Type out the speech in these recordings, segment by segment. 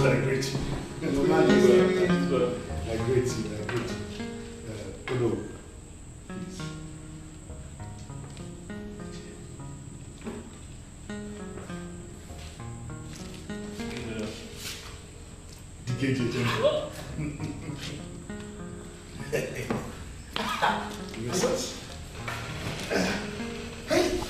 also I greet you. Your Majesty. I greet you, I greet you. Hello, please. DKJ. Yes. Hey.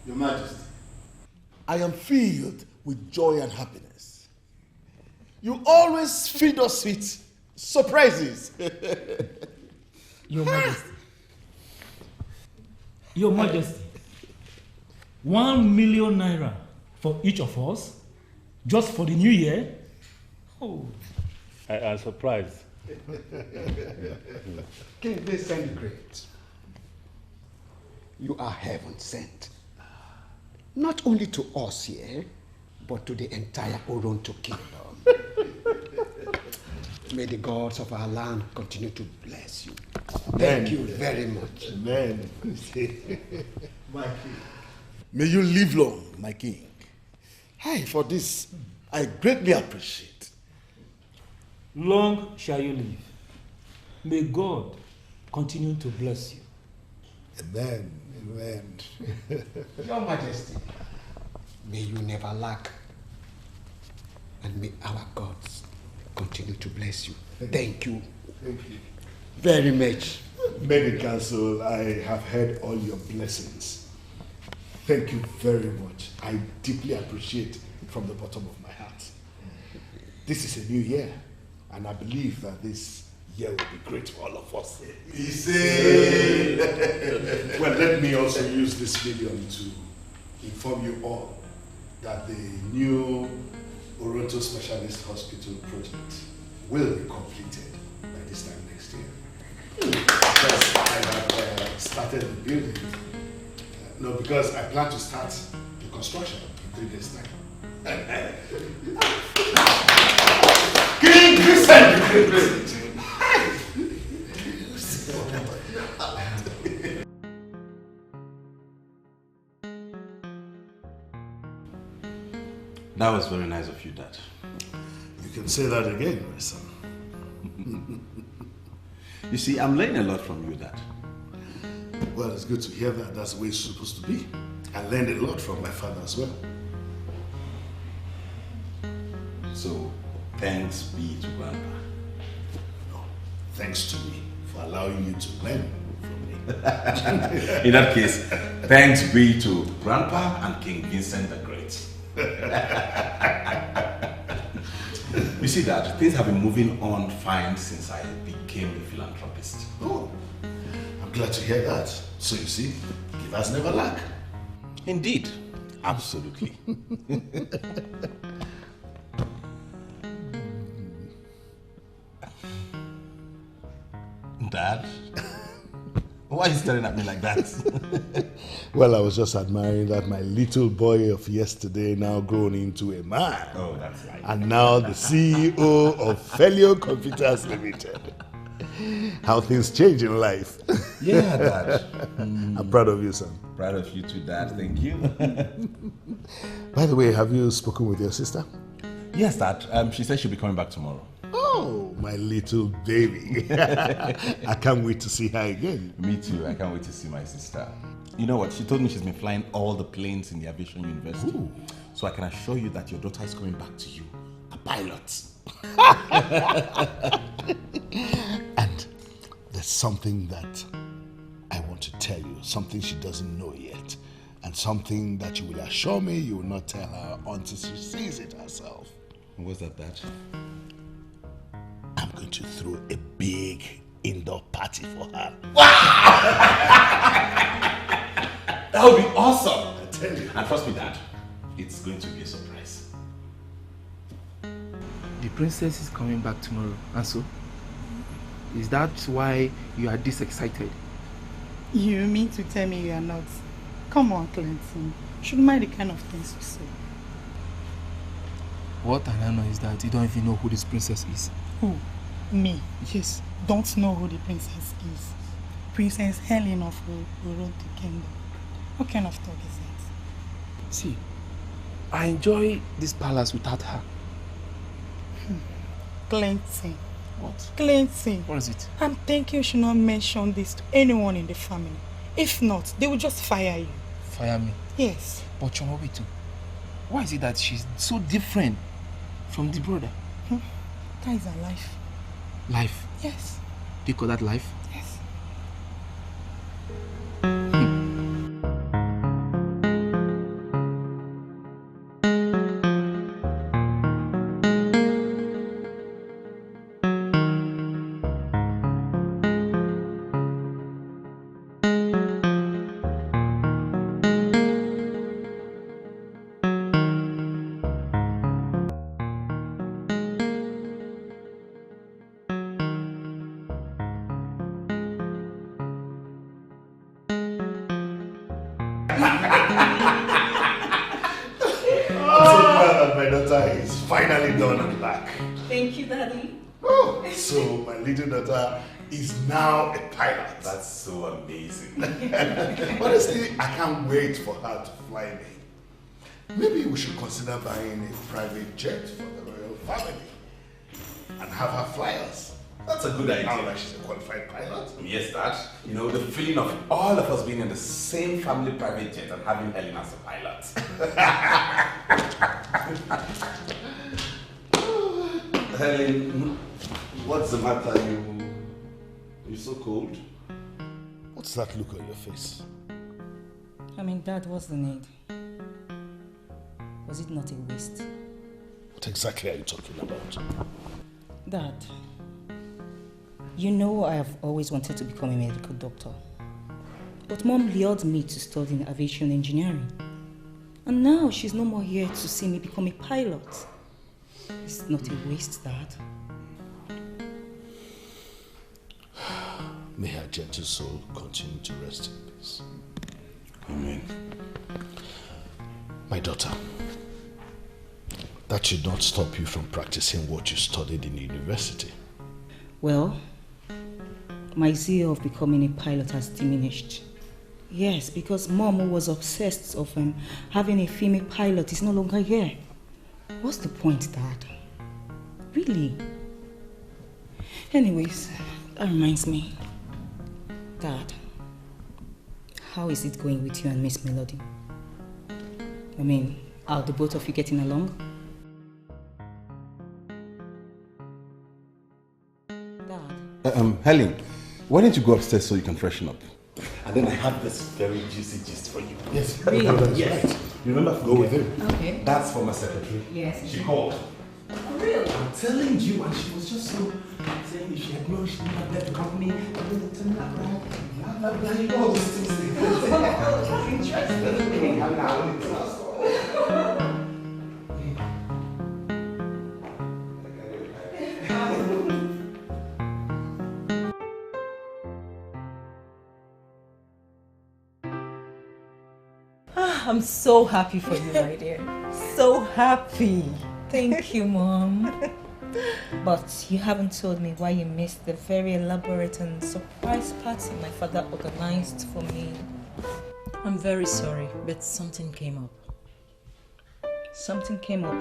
Your Majesty. I am filled with joy and happiness. You always feed us with surprises. Your Majesty. Your Majesty. 1 million naira for each of us, just for the new year? Oh. I am surprised. King Vincent the Great, you are heaven sent. Not only to us here, but to the entire Oronto kingdom. May the gods of our land continue to bless you. Thank you very much. Amen. My king. May you live long, my king. Hey, for this, I greatly appreciate. Long shall you live. May God continue to bless you. Amen. Amen. Your Majesty, may you never lack. And may our gods continue to bless you. Thank you. Thank you. Very much. Many council, I have heard all your blessings. Thank you very much. I deeply appreciate it from the bottom of my heart. This is a new year, and I believe that this year will be great for all of us. Well, let me also use this medium to inform you all that the new Oronto Specialist Hospital project will be completed by this time next year. Because I have started the building. No, because I plan to start the construction in 3 days' time. King Vincent! That was very nice of you, Dad. You can say that again, my son. You see, I'm learning a lot from you, Dad. Well, it's good to hear that. That's the way it's supposed to be. I learned a lot from my father as well. So, thanks be to Grandpa. No, thanks to me for allowing you to learn from me. In that case, thanks be to Grandpa and King Vincent the Great. You see, Dad, things have been moving on fine since I became a philanthropist. Oh, I'm glad to hear that. So you see, givers never lack. Indeed, absolutely. Dad, why are you staring at me like that? Well, I was just admiring that my little boy of yesterday now grown into a man. Oh, that's right. And now the CEO of Felio Computers Limited. How things change in life. Yeah, Dad. I'm proud of you, son. Proud of you too, Dad. Thank you. By the way, have you spoken with your sister? Yes, Dad. She said she'll be coming back tomorrow. Oh, my little baby. I can't wait to see her again. Me too. I can't wait to see my sister. You know what? She told me she's been flying all the planes in the aviation university. Ooh. So I can assure you that your daughter is coming back to you. A pilot. And there's something that I want to tell you. Something she doesn't know yet. And something that you will assure me you will not tell her until she sees it herself. What's that, Dad? I'm going to throw a big indoor party for her. That would be awesome. I tell you. And trust me, Dad, it's going to be a surprise. The princess is coming back tomorrow, and so? Is that why you are this excited? You mean to tell me you are not? Come on, Clinton. You should mind the kind of things you say. What I know is that you don't even know who this princess is. Who? Me? Yes. Don't know who the princess is. Princess Helen of Uroto Kingdom. What kind of talk is that? See, I enjoy this palace without her. Clinton. What? Clinton. What is it? I'm thinking you should not mention this to anyone in the family. If not, they will just fire you. Fire me? Yes. But Chomobitu, why is it that she's so different from the brother? That is her life. Life? Yes. Do you call that life? Yes. My daughter is finally done and back. Thank you, Daddy. Oh, so my little daughter is now a pilot. That's so amazing. Honestly, I can't wait for her to fly me. Maybe we should consider buying a private jet for the royal family and have her fly us. That's a good idea. Now that she's a qualified pilot. Yes, Dad. You know, the feeling of all of us being in the same family private jet and having Helen as a pilot. Helen, what's the matter? You're so cold. What's that look on your face? I mean, Dad, what's the need? Was it not a waste? What exactly are you talking about? Dad, you know I have always wanted to become a medical doctor. But Mom lured me to study in aviation engineering. And now she's no more here to see me become a pilot. It's not a waste, Dad. May her gentle soul continue to rest in peace. Amen. My daughter, that should not stop you from practicing what you studied in university. Well, my zeal of becoming a pilot has diminished. Yes, because Mom, who was obsessed of having a female pilot, is no longer here. What's the point, Dad? Really? Anyways, that reminds me. Dad, how is it going with you and Miss Melody? I mean, are the both of you getting along? Dad. Helen, why don't you go upstairs so you can freshen up? And then I have this very juicy gist for you. Yes, really? Yes. You remember? Go with him. Okay. That's for my secretary. Yes. She called. Oh, really? I'm telling you, and she was just so saying if she had known she would have left the company, and then the turn around, blah, blah, blah, you know all these things. That's interesting. I'm now. I'm so happy for you, my dear. So happy. Thank you, Mom. But you haven't told me why you missed the very elaborate and surprise party my father organized for me. I'm very sorry, but something came up. Something came up.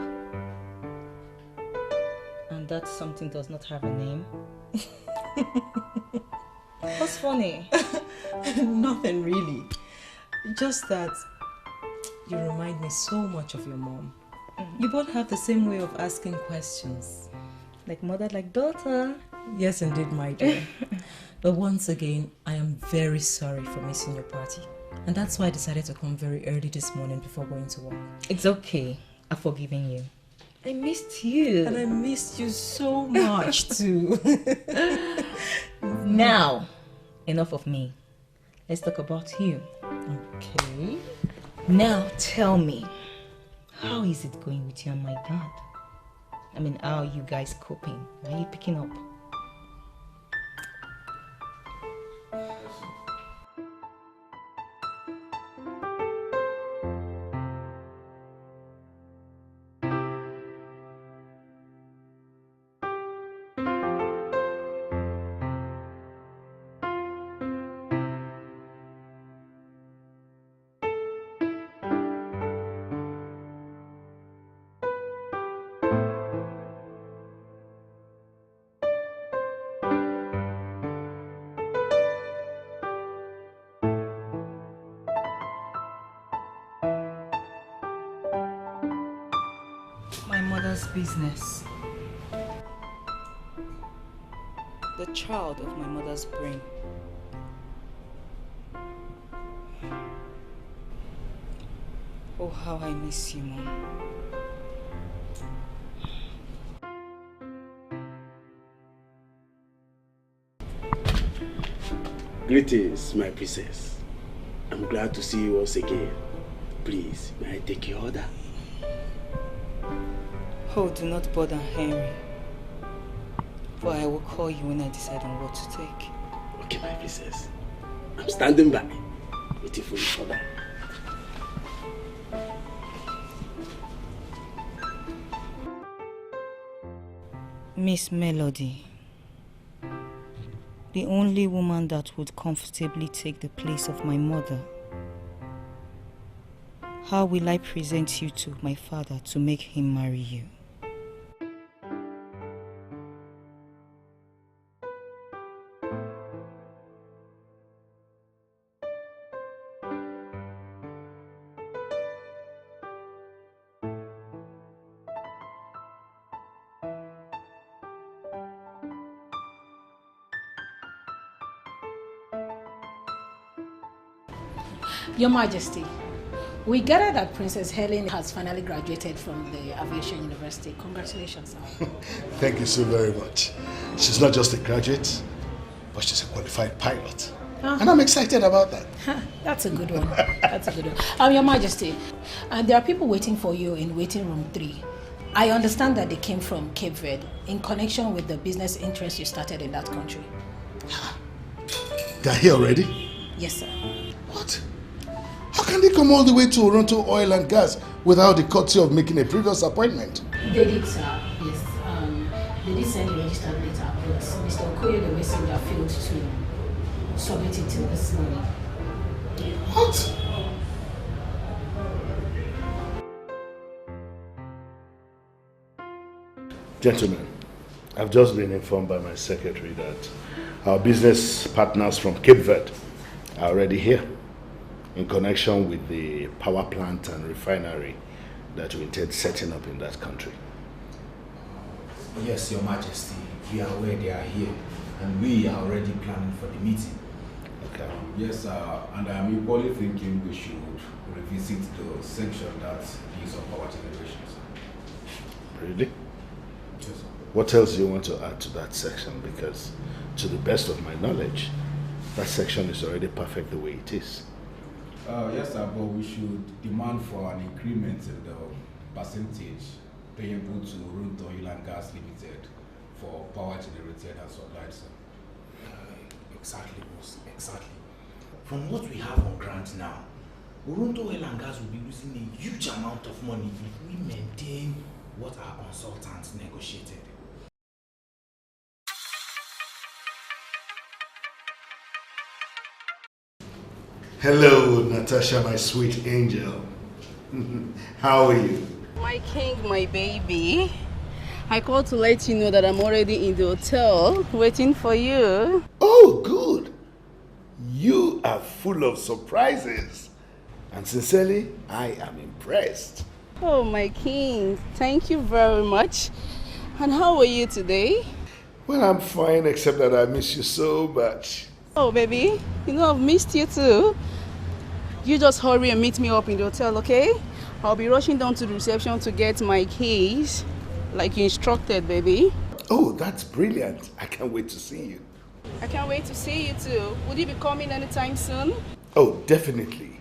And that something does not have a name. What's funny? Nothing really. Just that you remind me so much of your mom. You both have the same way of asking questions. Like mother, like daughter. Yes, indeed, my dear. But once again, I am very sorry for missing your party. And that's why I decided to come very early this morning before going to work. It's okay. I've forgiven you. I missed you. And I missed you so much too. Now, enough of me. Let's talk about you. Okay. Now tell me, how is it going with you and my dad? I mean, how are you guys coping? Are you picking up? My mother's business. The child of my mother's brain. Oh, how I miss you, Mom. Greetings, my princess. I'm glad to see you once again. Please, may I take your order? Oh, do not bother Henry. For I will call you when I decide on what to take. Okay, my princess. I'm standing by, waiting for your order. Miss Melody. The only woman that would comfortably take the place of my mother. How will I present you to my father to make him marry you? Your Majesty, we gather that Princess Helen has finally graduated from the Aviation University. Congratulations, sir. Thank you so very much. She's not just a graduate, but she's a qualified pilot. And I'm excited about that. That's a good one. That's a good one. Your Majesty, there are people waiting for you in waiting room 3. I understand that they came from Cape Verde in connection with the business interest you started in that country. They're here already? Yes, sir. What? How can they come all the way to Toronto Oil and Gas without the courtesy of making a previous appointment? They did, sir. Yes. They did send a registered letter, but Mr. Okoye, the messenger, failed to submit it till this morning. What? Gentlemen, I've just been informed by my secretary that our business partners from Cape Verde are already here in connection with the power plant and refinery that we intend setting up in that country. Yes, Your Majesty. We are aware they are here, and we are already planning for the meeting. Okay. Yes, and I'm equally thinking we should revisit the section that deals on power generation. Really? Yes, sir. What else do you want to add to that section? Because to the best of my knowledge, that section is already perfect the way it is. Yes, sir, but we should demand for an increment in the percentage payable to Roadside Oil and Gas Limited for power generated and supplied, sir. Exactly, boss. Exactly. From what we have on ground now, Roadside Oil and Gas will be losing a huge amount of money if we maintain what our consultants negotiated. Hello, Natasha, my sweet angel. How are you? My king, my baby. I called to let you know that I'm already in the hotel waiting for you. Oh, good. You are full of surprises. And sincerely, I am impressed. Oh, my king. Thank you very much. And how are you today? Well, I'm fine, except that I miss you so much. Oh, baby. You know, I've missed you too. You just hurry and meet me up in the hotel, okay? I'll be rushing down to the reception to get my keys, like you instructed, baby. Oh, that's brilliant. I can't wait to see you. I can't wait to see you too. Would you be coming anytime soon? Oh, definitely.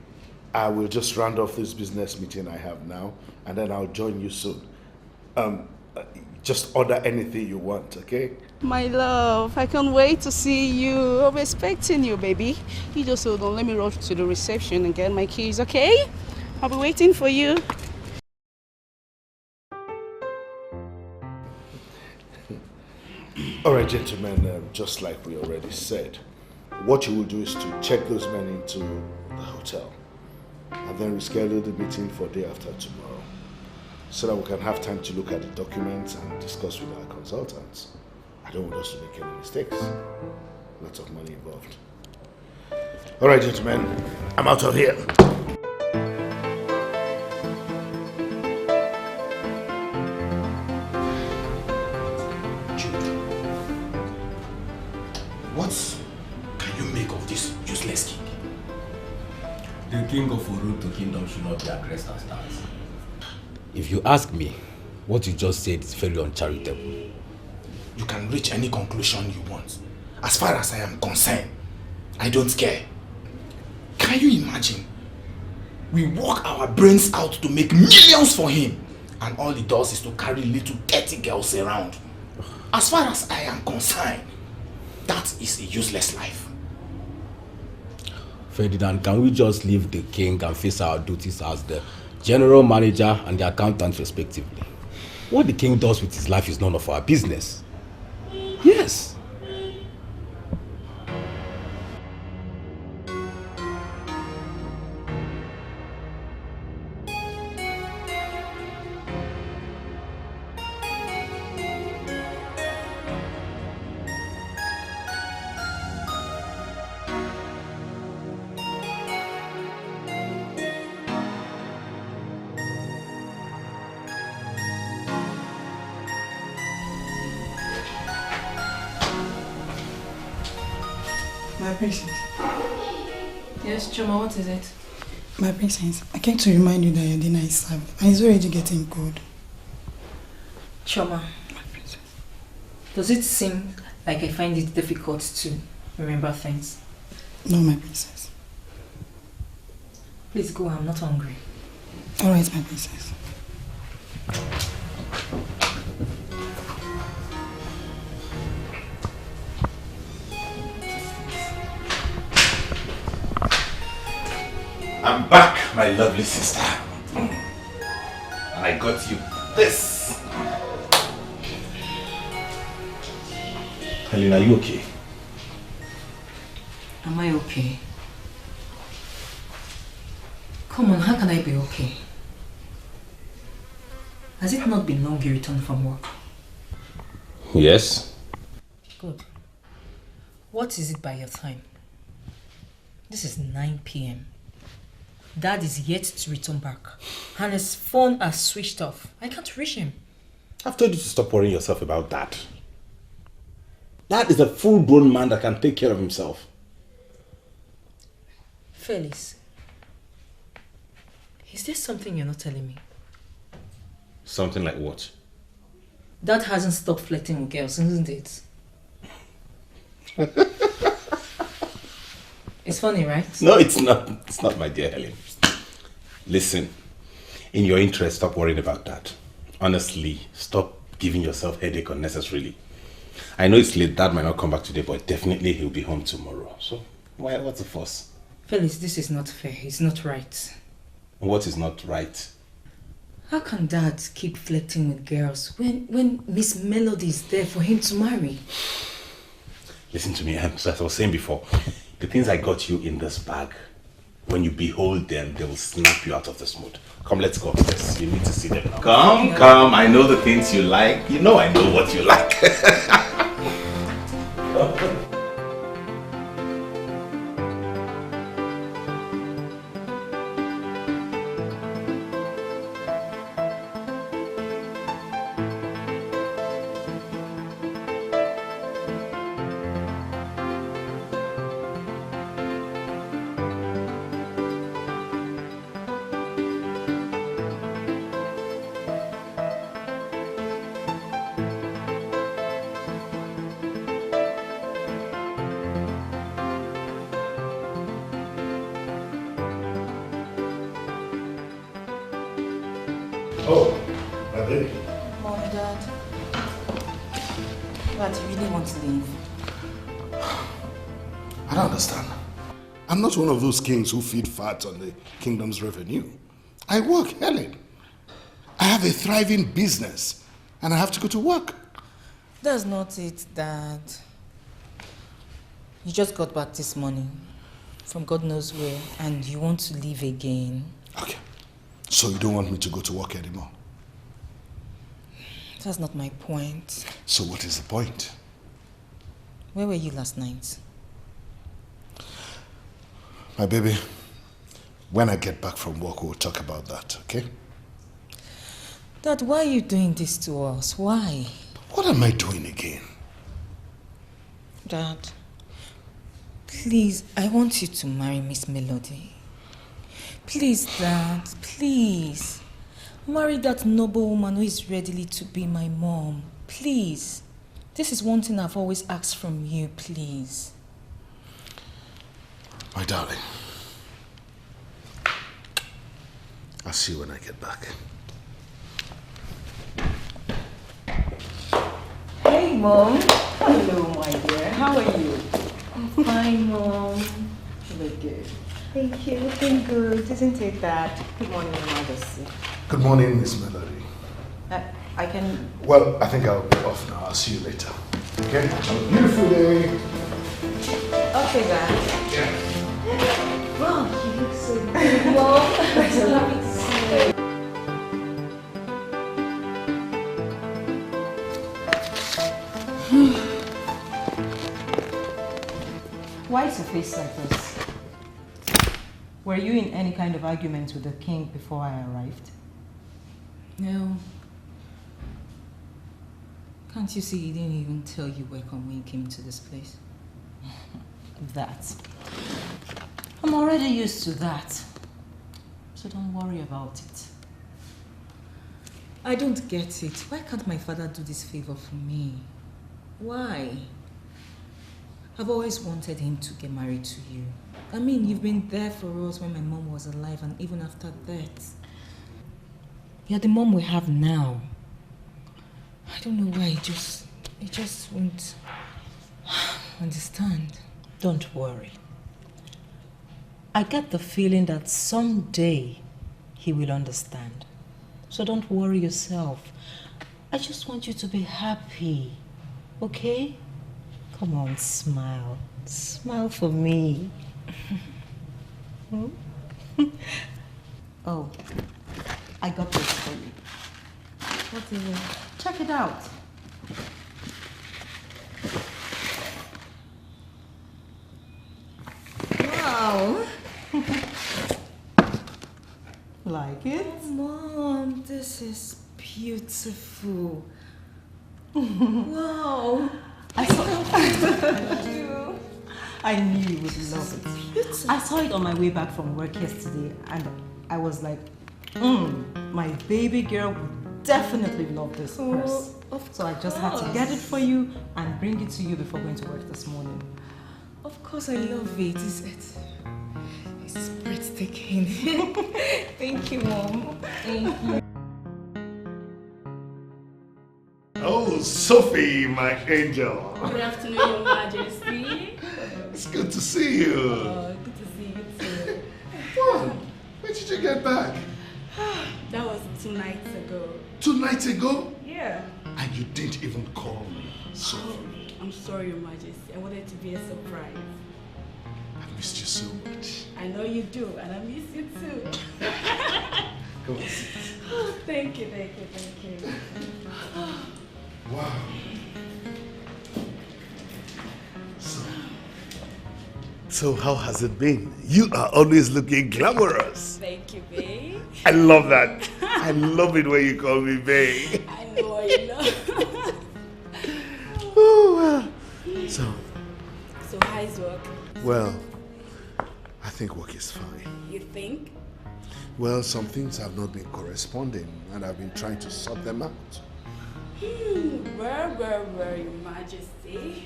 I will just round off this business meeting I have now, and then I'll join you soon. Just order anything you want, okay? My love, I can't wait to see you. I'm expecting you, baby. You just hold on. Let me rush to the reception and get my keys, okay? I'll be waiting for you. All right, gentlemen, just like we already said, what you will do is to check those men into the hotel and then reschedule the meeting for day after tomorrow so that we can have time to look at the documents and discuss with our consultants. I don't want us to make any mistakes. Lots of money involved. All right, gentlemen, I'm out of here. Jude, what can you make of this useless king? The king of Oronto Kingdom should not be addressed as that. If you ask me, what you just said is very uncharitable. You can reach any conclusion you want. As far as I am concerned, I don't care. Can you imagine? We work our brains out to make millions for him, and all he does is to carry little dirty girls around. As far as I am concerned, that is a useless life. Ferdinand, can we just leave the king and face our duties as the general manager and the accountant respectively? What the king does with his life is none of our business. Yes. My princess. Yes, Choma, what is it? My princess, I came to remind you that your dinner is served and it's already getting cold. Choma, my princess. Does it seem like I find it difficult to remember things? No, my princess. Please go, I'm not hungry. Alright, my princess. I'm back, my lovely sister. And I got you this. Helen, are you okay? Am I okay? Come on, how can I be okay? Has it not been long you returned from work? Yes. Good. What is it by your time? This is 9 p.m. Dad is yet to return back. And his phone has switched off. I can't reach him. I've told you to stop worrying yourself about that. Dad is a full-grown man that can take care of himself. Felix, is there something you're not telling me? Something like what? Dad hasn't stopped flirting with girls, isn't it? It's funny, right? No, it's not. It's not, my dear Helen. Listen, in your interest, stop worrying about that. Honestly, stop giving yourself headache unnecessarily. I know it's late, Dad might not come back today, but definitely he'll be home tomorrow. So, what's the fuss? Felix, this is not fair. It's not right. What is not right? How can Dad keep flirting with girls when Miss Melody is there for him to marry? Listen to me, as I was saying before, the things I got you in this bag, when you behold them, they will snap you out of this mood. Come, let's go upstairs. You need to see them now. Come. I know the things you like. You know I know what you like. Oh, my baby. Mom, Dad. Dad, you really want to leave? I don't understand. I'm not one of those kings who feed fat on the kingdom's revenue. I work, Helen. I have a thriving business, and I have to go to work. That's not it, Dad. You just got back this morning from God knows where, and you want to leave again. Okay. So you don't want me to go to work anymore? That's not my point. So what is the point? Where were you last night? My baby, when I get back from work, we'll talk about that, okay? Dad, why are you doing this to us? Why? What am I doing again? Dad, please, I want you to marry Miss Melody. Please, Dad, please. Marry that noble woman who is ready to be my mom. Please. This is one thing I've always asked from you, please. My darling, I'll see you when I get back. Hey, Mom. Hello, my dear. How are you? I'm fine, Mom. You look good. Thank you. Looking good, isn't it, Dad? Good morning, Your Majesty. Good morning, Miss Melody. I can... Well, I think I'll be off now. I'll see you later. Okay? Have a beautiful day. Okay, Dad. Yeah. Wow, you look so good, Mom. I'm so happy to see you. Why is your face like this? Were you in any kind of argument with the king before I arrived? No. Can't you see he didn't even tell you welcome when you came to this place? That. I'm already used to that. So don't worry about it. I don't get it. Why can't my father do this favor for me? Why? I've always wanted him to get married to you. I mean, you've been there for us when my mom was alive and even after that. You're the mom we have now. I don't know why he just won't understand. Don't worry. I get the feeling that someday he will understand. So don't worry yourself. I just want you to be happy, okay? Come on, smile. Smile for me. Oh, I got this for you. What is it? Check it out. Wow. Like it? Oh, Mom, this is beautiful. Wow. I knew you would love it. I saw it on my way back from work yesterday and I was like, my baby girl would definitely love this purse. So I just had to get it for you and bring it to you before going to work this morning. Of course I love it. It's breathtaking. Thank you, Mom. Thank you. Oh, Sophie, my angel. Good afternoon, Your Majesty. It's good to see you. Good to see you too. What? When did you get back? That was 2 nights ago. 2 nights ago? Yeah. And you didn't even call me, Sophie. I'm sorry, Your Majesty. I wanted to be a surprise. I missed you so much. I know you do, and I miss you too. Come on, sit. Oh, thank you, thank you, thank you. Wow. So how has it been? You are always looking glamorous. Thank you, babe. I love that. I love it when you call me babe. I know, I know. Oh, so how's work? Well, I think work is fine. You think? Well, some things have not been corresponding and I've been trying to sort them out. Where, Your Majesty?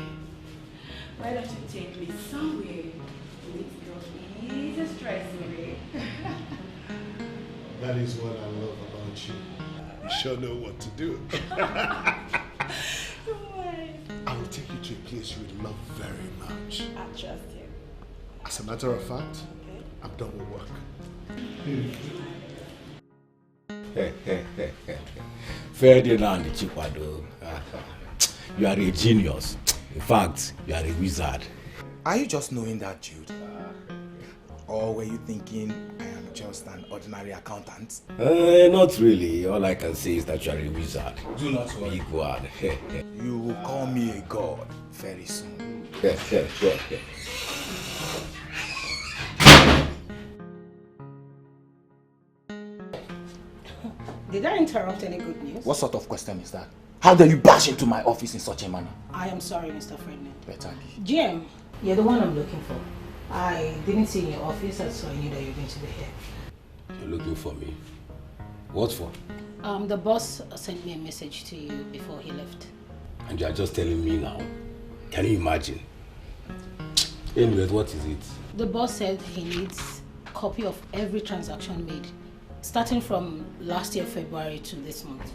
Why don't you take me somewhere? We need to go easy stressing away. That is what I love about you. You sure know what to do. I will take you to a place you would love very much. I trust you. As a matter of fact, I'm done with work. Ferdinand Chikwado, you are a genius. In fact, you are a wizard. Are you just knowing that, Jude? Or were you thinking I am just an ordinary accountant? Not really. All I can say is that you are a wizard. Do not worry. Big word. You will call me a god very soon. Did I interrupt any good news? What sort of question is that? How dare you bash into my office in such a manner? I am sorry, Mr. Ferdinand. Better. Jim, you're the one I'm looking for. I didn't see you in your office, so I knew that you were going to be here. You're looking for me? What for? The boss sent me a message to you before he left. And you're just telling me now? Can you imagine? Anyway, what is it? The boss said he needs a copy of every transaction made, starting from last year February to this month.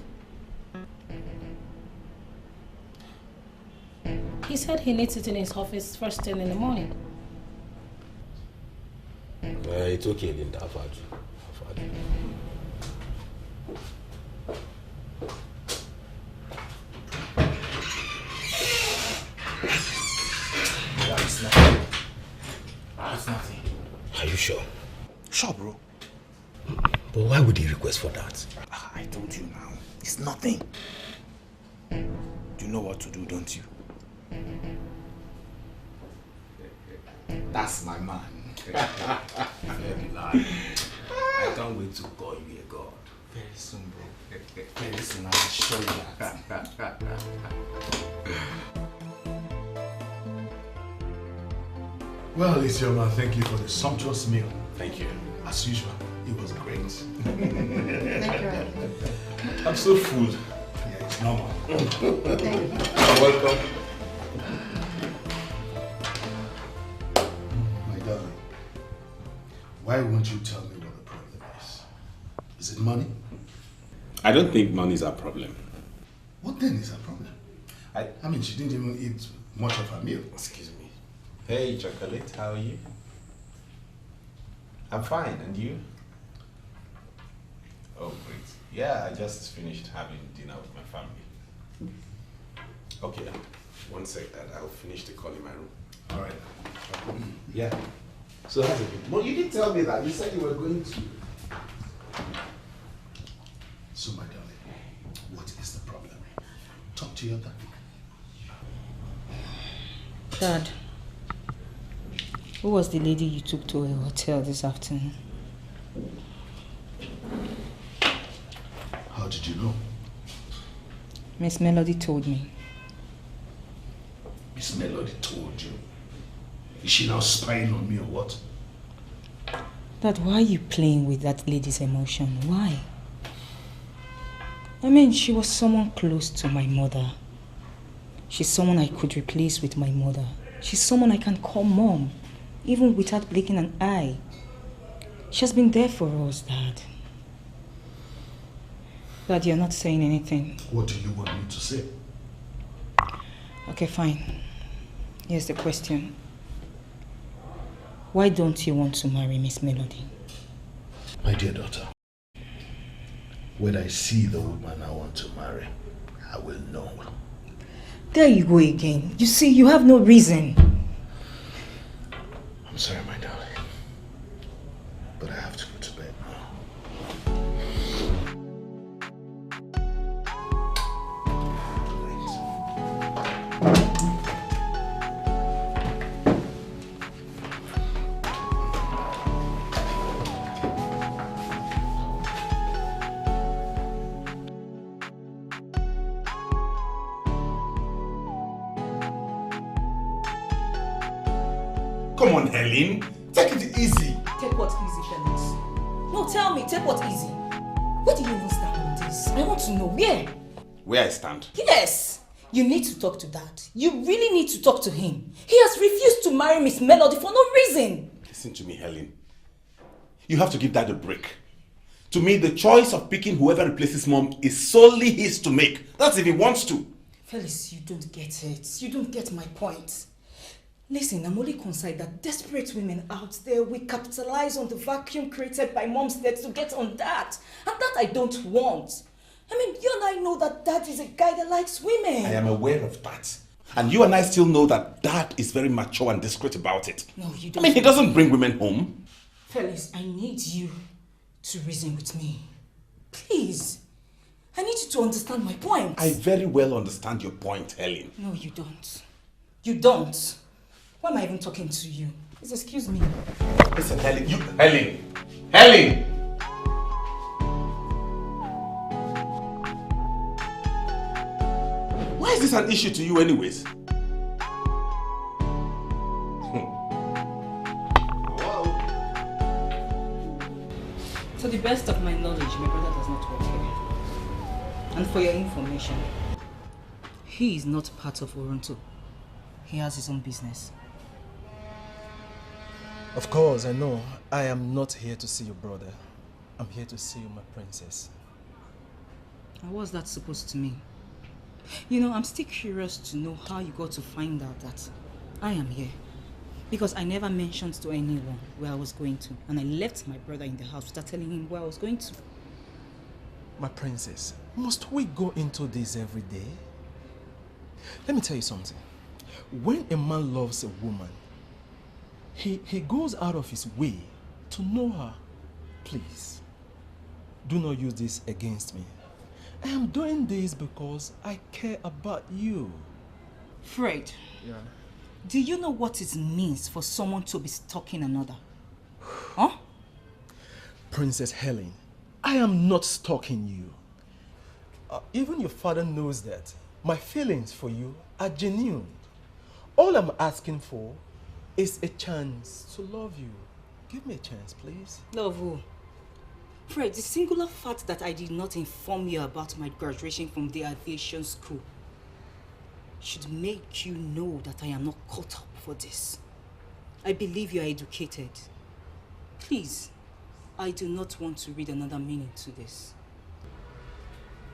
He said he needs it in his office first thing in the morning. It's okay then, I've had you. It's nothing. It's nothing. Are you sure? Sure, bro. But why would he request for that? I told you now. It's nothing. You know what to do, don't you? That's my man. Ferdinand, I can't wait to call you a god. Very soon, bro. Very soon, I'll show you that. Well, Isioma, thank you for the sumptuous meal. Thank you. As usual, it was great. Thank you. I'm so full. Yeah, it's normal. Thank you. Welcome. My darling, why won't you tell me what the problem is? Is it money? I don't think money is our problem. What then is her problem? I mean, she didn't even eat much of her meal. Excuse me. Hey, Chocolate, how are you? I'm fine, and you? Oh, great. Yeah, I just finished having dinner with my family. Okay, one sec, I'll finish the call in my room. All right. Yeah. So how's it been? Well, you didn't tell me that. You said you were going to. So, my darling, what is the problem? Talk to your dad. Dad, who was the lady you took to a hotel this afternoon? How did you know? Miss Melody told me. Miss Melody told you? Is she now spying on me or what? Dad, why are you playing with that lady's emotion? Why? I mean, she was someone close to my mother. She's someone I could replace with my mother. She's someone I can call mom, even without blinking an eye. She has been there for us, Dad. Dad, you're not saying anything. What do you want me to say? Okay, fine. Here's the question. Why don't you want to marry Miss Melody? My dear daughter, when I see the woman I want to marry, I will know. There you go again. You see, you have no reason. I'm sorry, my darling, but I have to go to bed now. Come on, Helen. Take it easy. Take what easy, Felix? No, tell me, take what easy. Where do you even stand on this? I want to know, where? Where I stand? Yes! You need to talk to Dad. You really need to talk to him. He has refused to marry Miss Melody for no reason. Listen to me, Helen. You have to give Dad a break. To me, the choice of picking whoever replaces Mom is solely his to make. That's if he wants to. Felix, you don't get it. You don't get my point. Listen, I'm only concerned that desperate women out there will capitalize on the vacuum created by Mom's death to get on that. And that I don't want. I mean, you and I know that Dad is a guy that likes women. I am aware of that. And you and I still know that Dad is very mature and discreet about it. No, you don't. I mean, he doesn't bring women home. Felix, I need you to reason with me. Please. I need you to understand my point. I very well understand your point, Helen. No, you don't. You don't. Why am I even talking to you? Please excuse me. Listen, Helen, Helen! Why is this an issue to you anyways? To the best of my knowledge, my brother does not work here. And for your information, he is not part of Oronto. He has his own business. Of course, I know. I am not here to see your brother. I'm here to see you, my princess. And what's that supposed to mean? You know, I'm still curious to know how you got to find out that I am here. Because I never mentioned to anyone where I was going to. And I left my brother in the house without telling him where I was going to. My princess, must we go into this every day? Let me tell you something. When a man loves a woman, he goes out of his way to know her. Please, do not use this against me. I am doing this because I care about you. Fred. Yeah. Do you know what it means for someone to be stalking another? Huh? Princess Helen, I am not stalking you. Even your father knows that. My feelings for you are genuine. All I'm asking for is a chance to love you. Give me a chance, please. Love who? Fred, the singular fact that I did not inform you about my graduation from the aviation school should make you know that I am not caught up for this. I believe you are educated. Please, I do not want to read another meaning to this.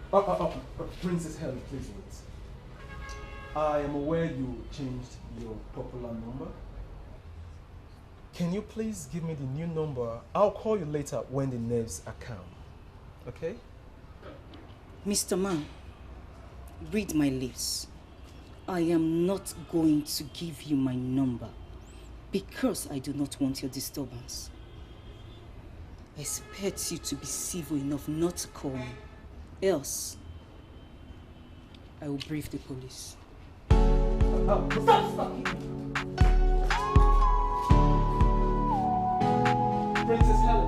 Princess Helen, please wait. I am aware you changed your popular number. Can you please give me the new number? I'll call you later when the nerves are calm. Okay? Mr. Man, read my lips. I am not going to give you my number because I do not want your disturbance. I expect you to be civil enough not to call me. Else, I will brief the police. Stop! Princess Helen.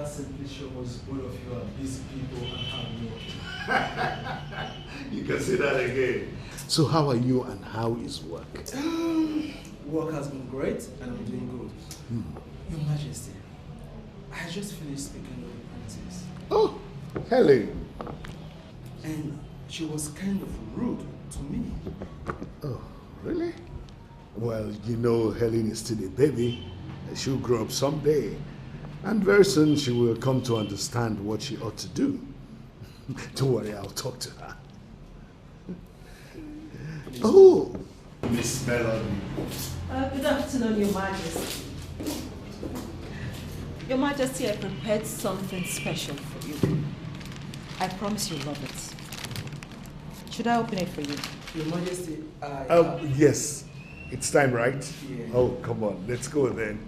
Simply shows both of you are busy people and hard work. You can say that again. So how are you and how is work? Work has been great and I'm doing good. Your Majesty, I just finished speaking with the princess. Oh, Helen. And she was kind of rude to me. Oh, really? Well, you know Helen is still a baby. She'll grow up someday. And very soon she will come to understand what she ought to do. Don't worry, I'll talk to her. Oh, Miss Melody. Good afternoon, Your Majesty. Your Majesty, I prepared something special for you. I promise you'll love it. Should I open it for you? Your Majesty, yes. It's time, right? Yeah. Oh, come on. Let's go then.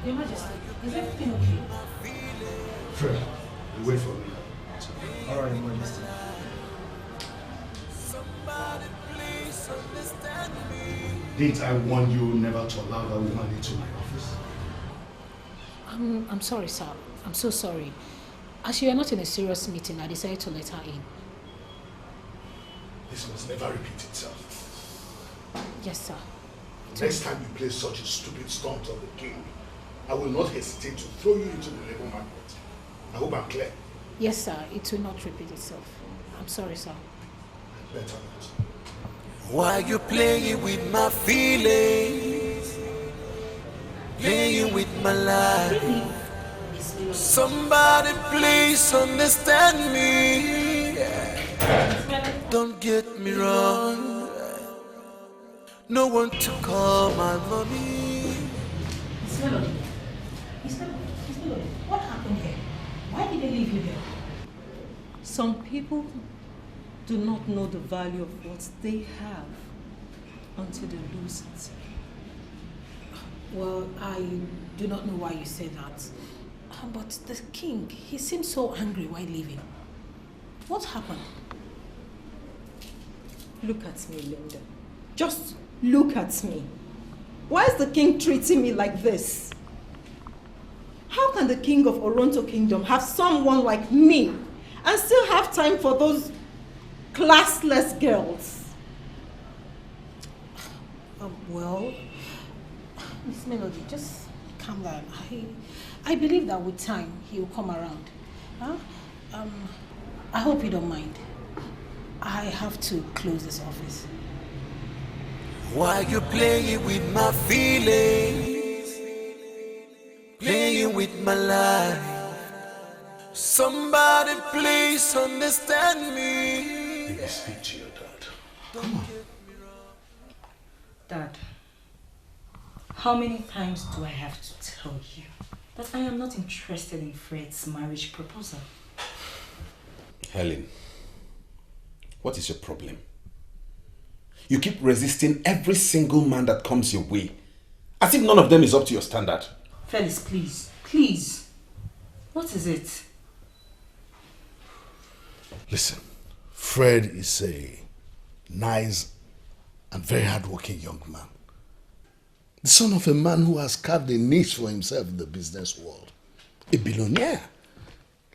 Your Majesty, is everything okay? Fred, wait for me. All right, Your Majesty. Didn't I warn you never to allow that woman into my office? I'm sorry, sir. I'm so sorry. As you are not in a serious meeting, I decided to let her in. This must never repeat itself. Yes, sir. Next time you play such a stupid stunt on the king, I will not hesitate to throw you into the labor market. I hope I'm clear. Yes, sir. It will not repeat itself. I'm sorry, sir. Better not. Why you playing with my feelings? Playing with my life. Somebody please understand me. Don't get me wrong. No one to call my mommy. Miss Melody. Miss Melody, what happened here? Why did they leave you here? Some people do not know the value of what they have until they lose it. Well, I do not know why you say that. But the king, he seemed so angry while leaving. What happened? Look at me, Linda. Just look at me. Why is the king treating me like this? How can the king of Oronto Kingdom have someone like me and still have time for those classless girls? Well, Miss Melody, just calm down. I believe that with time, he will come around. Huh? I hope you don't mind. I have to close this office. Why you playing with my feelings? Playing with my life. Somebody please understand me. Baby, speak to your dad. Come on. Dad, how many times do I have to tell you that I am not interested in Fred's marriage proposal? Helen, what is your problem? You keep resisting every single man that comes your way, as if none of them is up to your standard. Felix, please, please. What is it? Listen, Fred is a nice and very hardworking young man. The son of a man who has carved a niche for himself in the business world. A billionaire,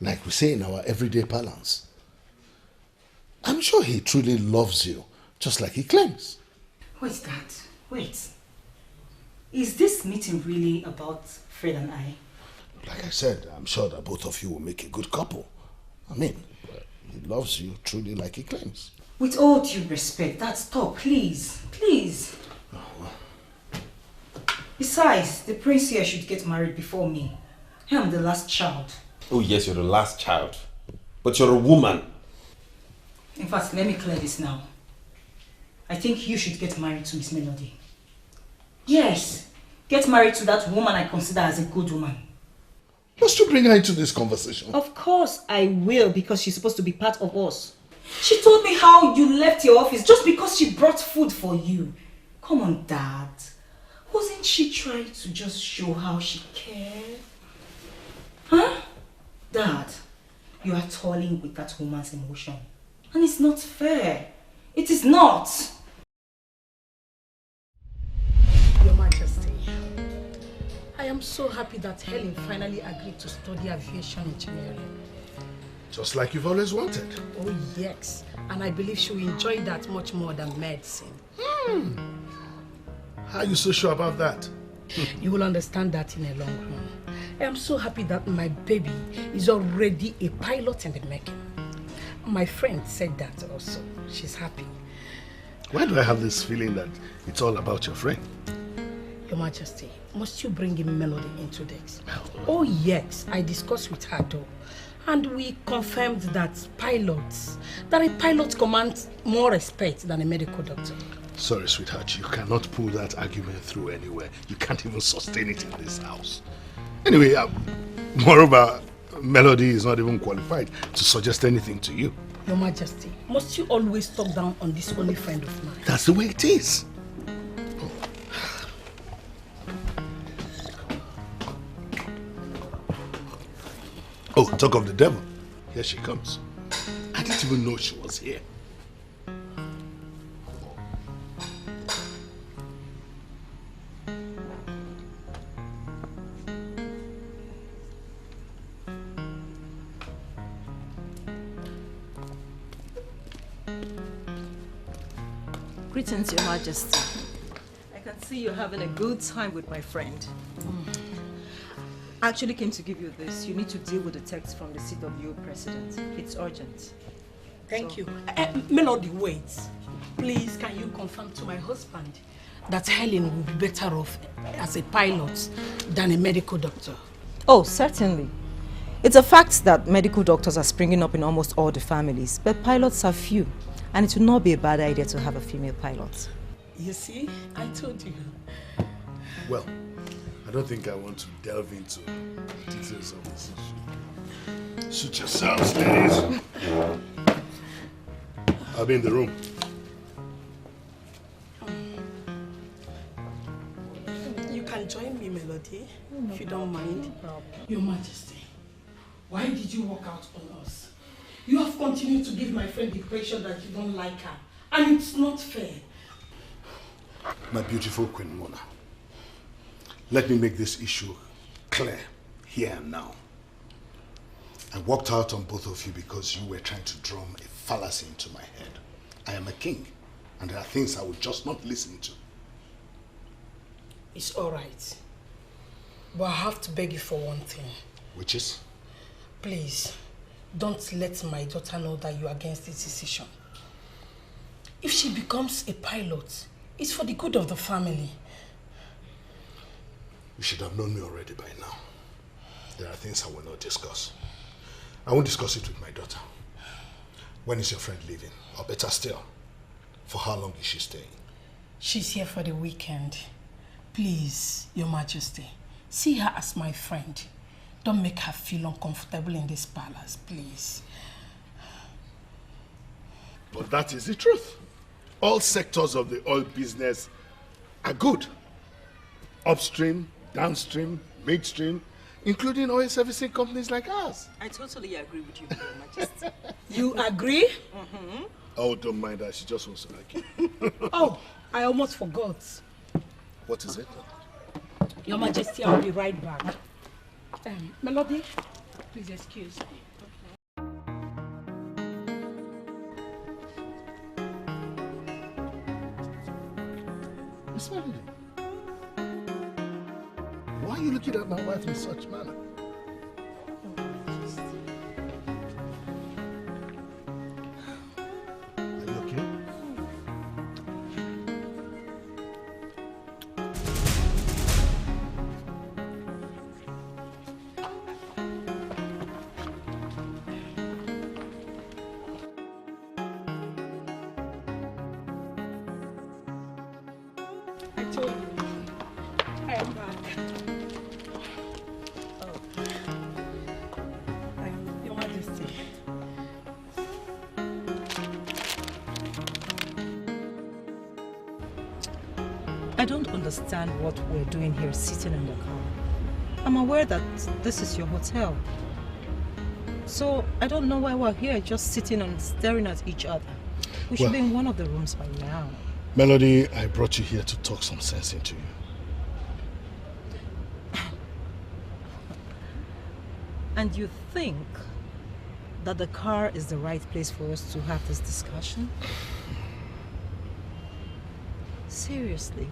like we say in our everyday parlance. I'm sure he truly loves you, just like he claims. Wait, Dad, wait. Is this meeting really about Fred and I? Like I said, I'm sure that both of you will make a good couple. I mean, he loves you truly like he claims. With all due respect, Dad, stop, please, please. Oh, well. Besides, the prince here should get married before me. I am the last child. Oh yes, you're the last child. But you're a woman. In fact, let me clear this now. I think you should get married to Miss Melody. Yes, get married to that woman I consider as a good woman. Must you bring her into this conversation? Of course I will, because she's supposed to be part of us. She told me how you left your office just because she brought food for you. Come on, Dad. Wasn't she trying to just show how she cared? Huh? Dad, you are toiling with that woman's emotion. And it's not fair. It is not. Your Majesty, I am so happy that Helen finally agreed to study aviation engineering. Just like you've always wanted. Oh yes, and I believe she will enjoy that much more than medicine. How are you so sure about that? You will understand that in a long run. I am so happy that my baby is already a pilot in the making. My friend said that also. She's happy. Why do I have this feeling that it's all about your friend? Your Majesty, must you bring in Melody into this? Oh yes, I discussed with her though. And we confirmed that a pilot commands more respect than a medical doctor. Sorry, sweetheart, you cannot pull that argument through anywhere. You can't even sustain it in this house. Anyway, moreover, Melody is not even qualified to suggest anything to you. Your Majesty, must you always talk down on this only friend of mine? That's the way it is. Oh, talk of the devil. Here she comes. I didn't even know she was here. Greetings, Your Majesty. I can see you're having a good time with my friend. I actually came to give you this. You need to deal with the text from the CW president. It's urgent. Thank you. Melody, wait. Please, can you confirm to my husband that Helen will be better off as a pilot than a medical doctor? Oh, certainly. It's a fact that medical doctors are springing up in almost all the families, but pilots are few, and it would not be a bad idea to have a female pilot. You see, I told you. Well, I don't think I want to delve into details of this issue. Suit yourselves, ladies. I'll be in the room. You can join me, Melody, if you don't mind. Your Majesty, why did you walk out on us? You have continued to give my friend the impression that you don't like her, and it's not fair. My beautiful Queen Mona, let me make this issue clear here and now. I walked out on both of you because you were trying to drum a fallacy into my head. I am a king, and there are things I would just not listen to. It's all right. But I have to beg you for one thing. Which is? Please, don't let my daughter know that you are against this decision. If she becomes a pilot, it's for the good of the family. You should have known me already by now. There are things I will not discuss. I won't discuss it with my daughter. When is your friend leaving? Or better still, for how long is she staying? She's here for the weekend. Please, Your Majesty, see her as my friend. Don't make her feel uncomfortable in this palace, please. But that is the truth. All sectors of the oil business are good. Upstream, downstream, midstream, including oil servicing companies like ours. I totally agree with you, Your Majesty. You agree? Mm-hmm. Oh, don't mind her. She just wants to like you. Oh, I almost forgot. What is it? Your Majesty, I'll be right back. Melody, please excuse me. Miss Melody, why are you looking at my wife in such manner? Are you okay? I told you. I am back. Your Majesty. I don't understand what we're doing here sitting in the car. I'm aware that this is your hotel. So I don't know why we're here just sitting and staring at each other. We should be in one of the rooms by now. Melody, I brought you here to talk some sense into you. And you think that the car is the right place for us to have this discussion? Seriously?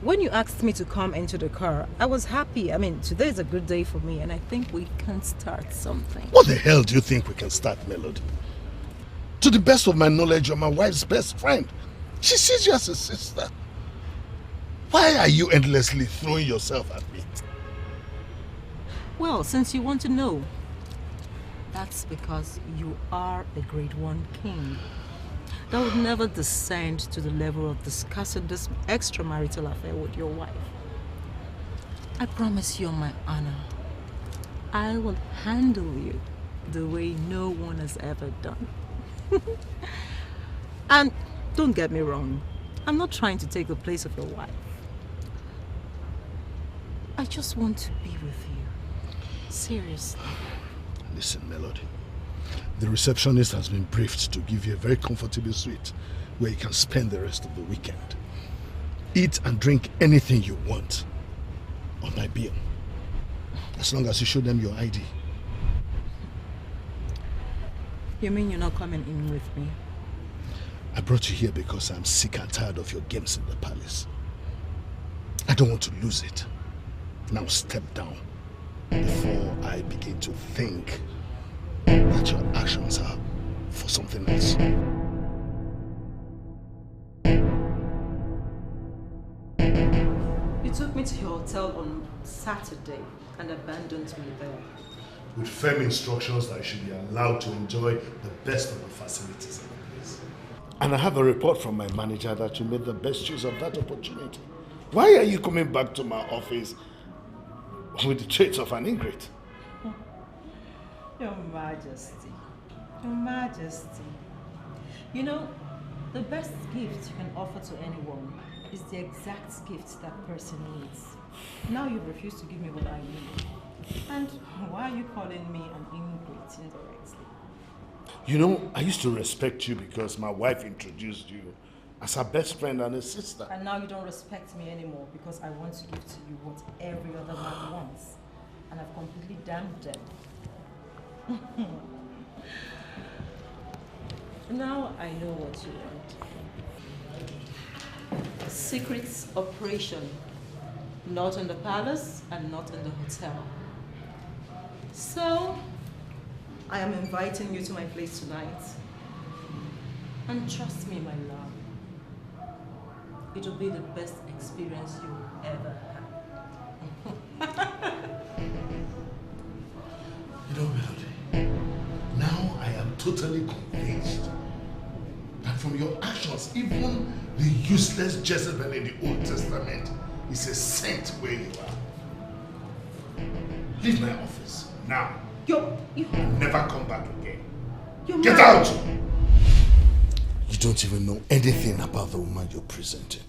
When you asked me to come into the car, I was happy. I mean, today is a good day for me, and I think we can start something. What the hell do you think we can start, Melody? To the best of my knowledge, you're my wife's best friend. She sees you as a sister. Why are you endlessly throwing yourself at me? Well, since you want to know, that's because you are a grade 1 king. That would never descend to the level of discussing this extramarital affair with your wife. I promise you on my honor, I will handle you the way no one has ever done. And don't get me wrong, I'm not trying to take the place of your wife. I just want to be with you. Seriously. Listen, Melody. The receptionist has been briefed to give you a very comfortable suite where you can spend the rest of the weekend. Eat and drink anything you want on my bill, as long as you show them your ID. You mean you're not coming in with me? I brought you here because I'm sick and tired of your games in the palace. I don't want to lose it. Now step down before I begin to think that your actions are for something else. You took me to your hotel on Saturday and abandoned me there. With firm instructions that I should be allowed to enjoy the best of the facilities in the place. And I have a report from my manager that you made the best use of that opportunity. Why are you coming back to my office with the traits of an ingrate? Your Majesty. Your Majesty. You know, the best gift you can offer to anyone is the exact gift that person needs. Now you refuse to give me what I need. And why are you calling me an ingrate indirectly? You know, I used to respect you because my wife introduced you as her best friend and a sister. And now you don't respect me anymore because I want to give to you what every other man wants. And I've completely damned them. Now I know what you want. Secret operation. Not in the palace and not in the hotel. So, I am inviting you to my place tonight. And trust me, my love, it will be the best experience you ever had. You know, Melody, now I am totally convinced that from your actions, even the useless Jezebel in the Old Testament is a saint where you are. Leave my office now. Never come back again. Get out! You don't even know anything about the woman you're presenting.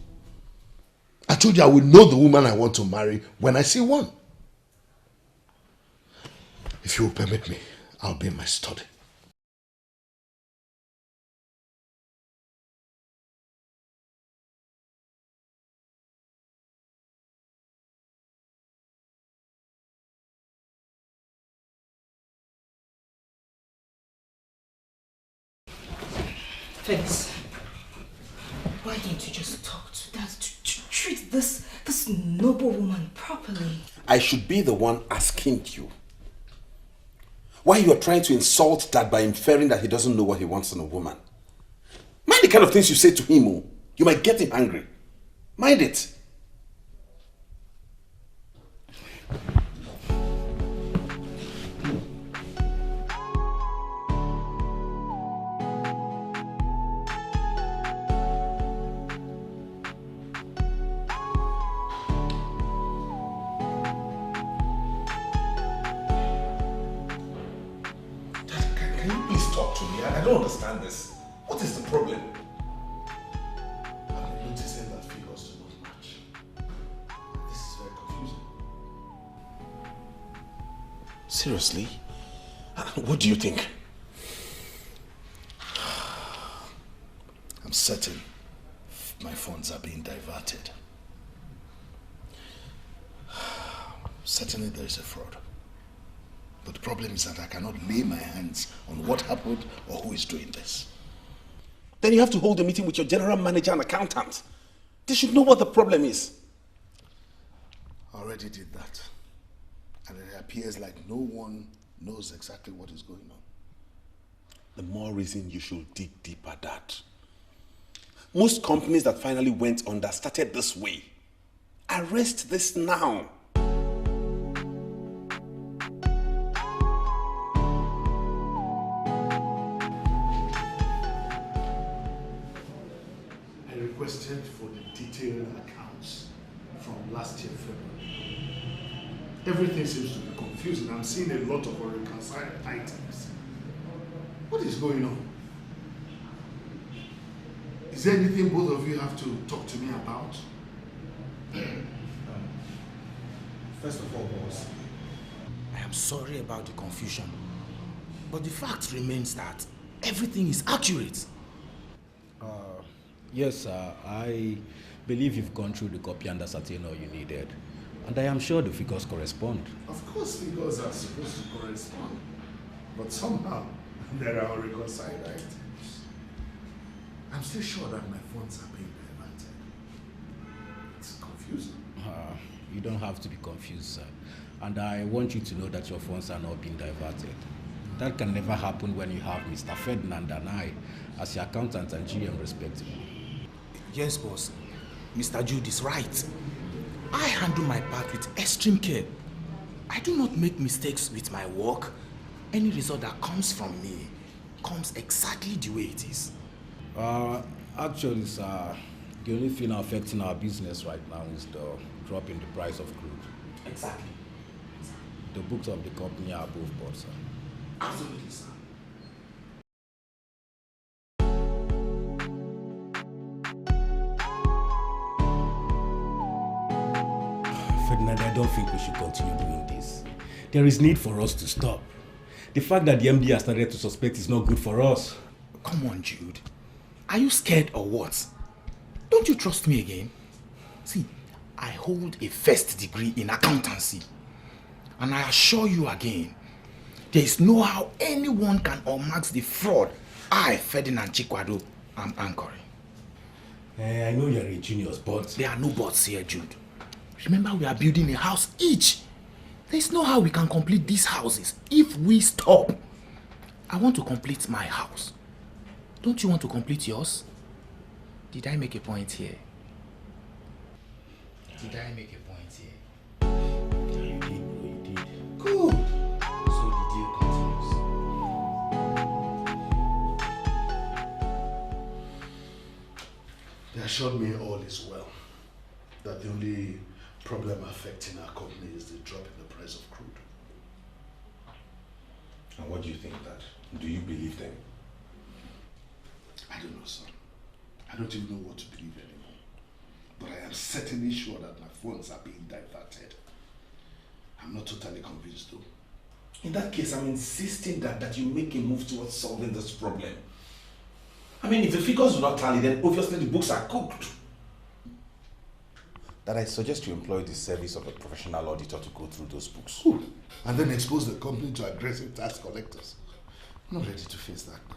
I told you I will know the woman I want to marry when I see one. If you will permit me, I'll be in my study. Felix, why don't you just talk to Dad to treat this noble woman properly? I should be the one asking you. Why you are trying to insult Dad by inferring that he doesn't know what he wants in a woman? Mind the kind of things you say to him. Oh. You might get him angry. Mind it. I don't understand this. What is the problem? I'm noticing that figures do not match. This is very confusing. Seriously? What do you think? I'm certain my funds are being diverted. Certainly there is a fraud. But the problem is that I cannot lay my hands on what happened or who is doing this. Then you have to hold a meeting with your general manager and accountant. They should know what the problem is. I already did that. And it appears like no one knows exactly what is going on. The more reason you should dig deeper, Dad. Most companies that finally went under started this way. Arrest this now. Requested for the detailed accounts from last year February. Everything seems to be confusing. I'm seeing a lot of reconciled items. What is going on? Is there anything both of you have to talk to me about? First of all, boss, I am sorry about the confusion. But the fact remains that everything is accurate. Yes, sir. I believe you've gone through the copy and ascertained all you needed. And I am sure the figures correspond. Of course figures are supposed to correspond. But somehow, there are reconciled items. I'm still sure that my funds are being diverted. It's confusing. You don't have to be confused, sir. And I want you to know that your funds are not being diverted. That can never happen when you have Mr. Ferdinand and I as your accountant and GM respectively. Yes, boss. Mr. Jude is right. I handle my part with extreme care. I do not make mistakes with my work. Any result that comes from me comes exactly the way it is. Actually, sir, the only thing affecting our business right now is the drop in the price of crude. Exactly. The books of the company are above board, sir. Absolutely, sir. Ferdinand, I don't think we should continue doing this. There is need for us to stop. The fact that the MD has started to suspect is not good for us. Come on, Jude. Are you scared or what? Don't you trust me again? See, I hold a first degree in accountancy. And I assure you again, there is no how anyone can unmask the fraud I, Ferdinand Chikwado, am anchoring. I know you're a genius, but... There are no buts here, Jude. Remember, we are building a house each. There is no how we can complete these houses if we stop. I want to complete my house. Don't you want to complete yours? Did I make a point here? Did I make a point here? Yeah, you did, bro, you did. Good. So the deal continues. They assured me all is well. That the only problem affecting our company is the drop in the price of crude. And what do you think, Dad? Do you believe them? I don't know, son. I don't even know what to believe anymore. But I am certainly sure that my funds are being diverted. I'm not totally convinced though. In that case, I'm insisting that you make a move towards solving this problem. I mean, if the figures do not tally, then obviously the books are cooked. That I suggest you employ the service of a professional auditor to go through those books. Ooh. And then expose the company to aggressive tax collectors. I'm not ready to face that now.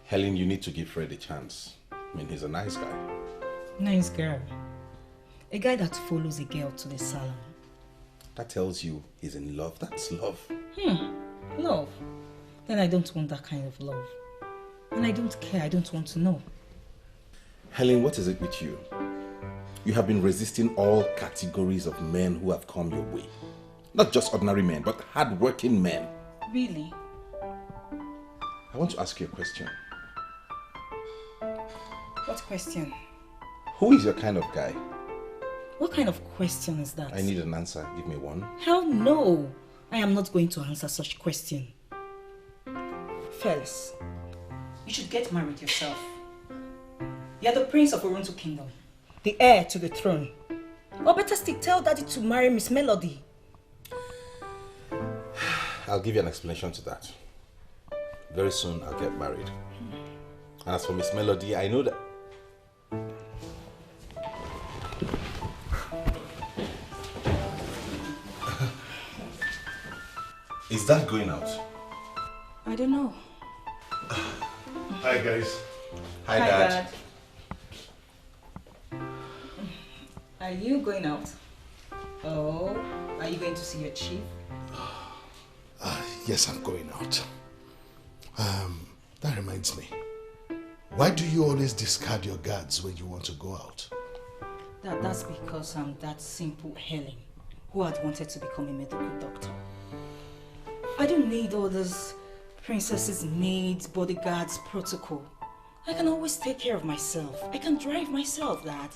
Helen, you need to give Fred a chance. I mean, he's a nice guy. Nice girl. A guy that follows a girl to the salon. That tells you he's in love. That's love. Love. Then I don't want that kind of love. And I don't care. I don't want to know. Helen, what is it with you? You have been resisting all categories of men who have come your way. Not just ordinary men, but hard-working men. Really? I want to ask you a question. What question? Who is your kind of guy? What kind of question is that? I need an answer. Give me one. Hell no. I am not going to answer such question. Fellas, you should get married yourself. You're the prince of Oronto Kingdom, the heir to the throne. Or better still, tell Daddy to marry Miss Melody. I'll give you an explanation to that. Very soon I'll get married. And as for Miss Melody, I know that... Is that going out? I don't know. Hi guys. Hi Dad. Are you going out? Oh, are you going to see your chief? Yes, I'm going out. That reminds me. Why do you always discard your guards when you want to go out? That's because I'm that simple Helen who had wanted to become a medical doctor. I don't need all this princesses, maids, bodyguards, protocol. I can always take care of myself. I can drive myself, Dad.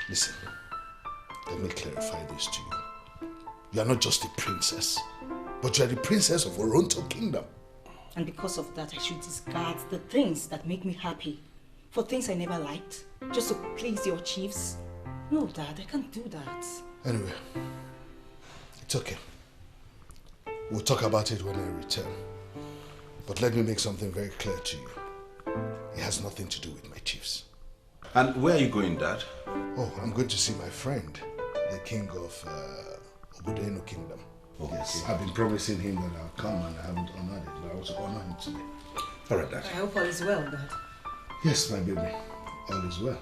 Listen, let me clarify this to you. You are not just a princess, but you are the princess of Oronto Kingdom. And because of that, I should discard the things that make me happy for things I never liked, just to please your chiefs. No, Dad, I can't do that. Anyway, it's okay. We'll talk about it when I return. But let me make something very clear to you. It has nothing to do with my chiefs. And where are you going, Dad? Oh, I'm going to see my friend, the king of Obodoeno Kingdom. Oh, yes, okay. I've been promising him that I'll come and I haven't honored it, but I also honor him today. All right, Dad. I hope all is well, Dad. Yes, my baby. All is well.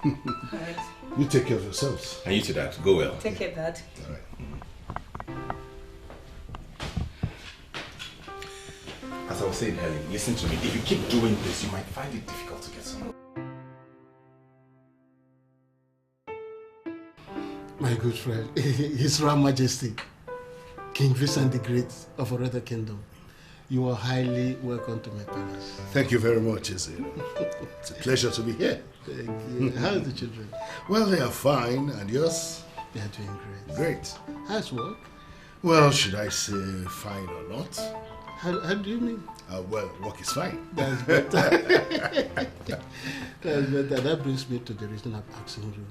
Alright. You take care of yourselves. And you too, Dad. Go well. Take care, Dad. All right. As I was saying, Helen, listen to me. If you keep doing this, you might find it difficult to get some. My good friend, His Royal Majesty, King Vincent the Great of Oroto Kingdom, you are highly welcome to my palace. Thank you very much, Ezino. It's a pleasure to be here. Thank you. How are the children? Well, they are fine. And yours? They are doing great. Great. How's work? Well, should I say fine or not? How do you mean? Well, work is fine. That's better. That's better. That brings me to the reason I'm asking you.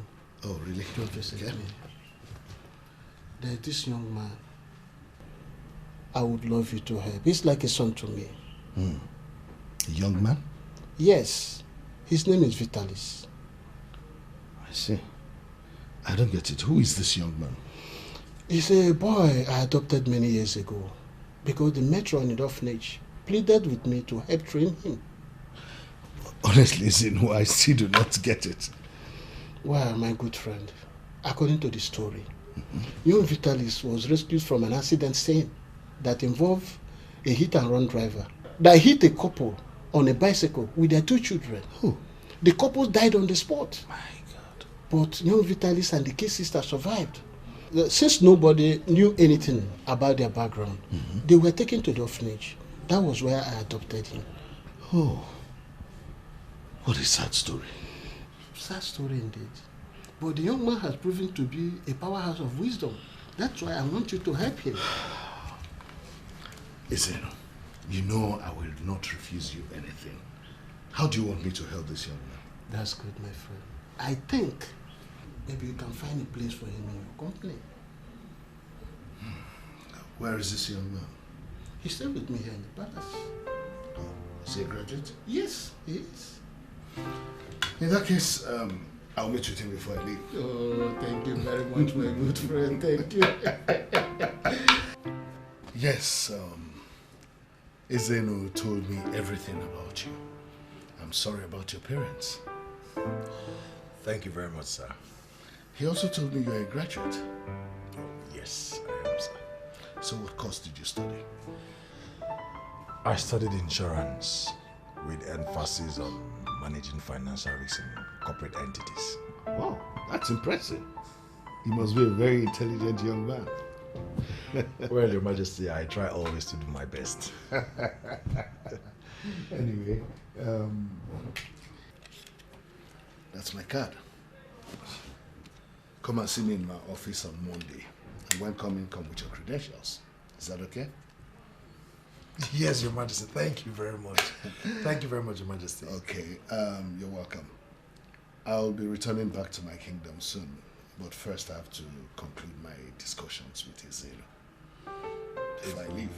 Oh, really? Don't visit me. There's this young man. I would love you to help. He's like a son to me. A young man? Yes. His name is Vitalis. I see. I don't get it. Who is this young man? He's a boy I adopted many years ago because the matron in the orphanage pleaded with me to help train him. Honestly, Zino, I still do not get it. Well, my good friend, according to the story, young Vitalis was rescued from an accident scene that involved a hit-and-run driver that hit a couple on a bicycle with their 2 children. Who? The couple died on the spot. My God. But young Vitalis and the kid sister survived. Since nobody knew anything about their background, they were taken to the orphanage. That was where I adopted him. Oh. What a sad story. Sad story indeed. But the young man has proven to be a powerhouse of wisdom. That's why I want you to help him. Ezino, you know I will not refuse you anything. How do you want me to help this young man? That's good, my friend. I think maybe you can find a place for him in your company. Where is this young man? He's still with me here in the palace. Oh, is he a graduate? Yes, he is. In that case, I'll meet with him before I leave. Oh, thank you very much, my good friend. Thank you. Yes, Ezeno told me everything about you. I'm sorry about your parents. Thank you very much, sir. He also told me you're a graduate. Yes, I am, sir. So what course did you study? I studied insurance with emphasis on managing financial risks in corporate entities. Wow, that's impressive. You must be a very intelligent young man. Well, Your Majesty, I try always to do my best. Anyway, that's my card. Come and see me in my office on Monday. And when coming, come with your credentials. Is that okay? Yes, Your Majesty. Thank you very much. Thank you very much, Your Majesty. Okay, you're welcome. I'll be returning back to my kingdom soon. But first I have to conclude my discussions with Ezelo if I leave.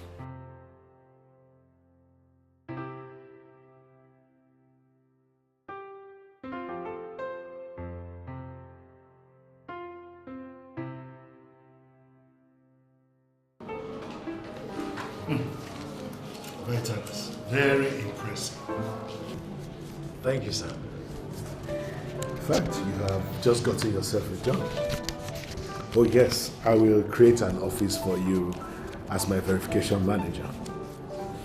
Vitalis, very impressive. Thank you, sir. In fact, you have just gotten yourself a job. Oh yes, I will create an office for you as my verification manager.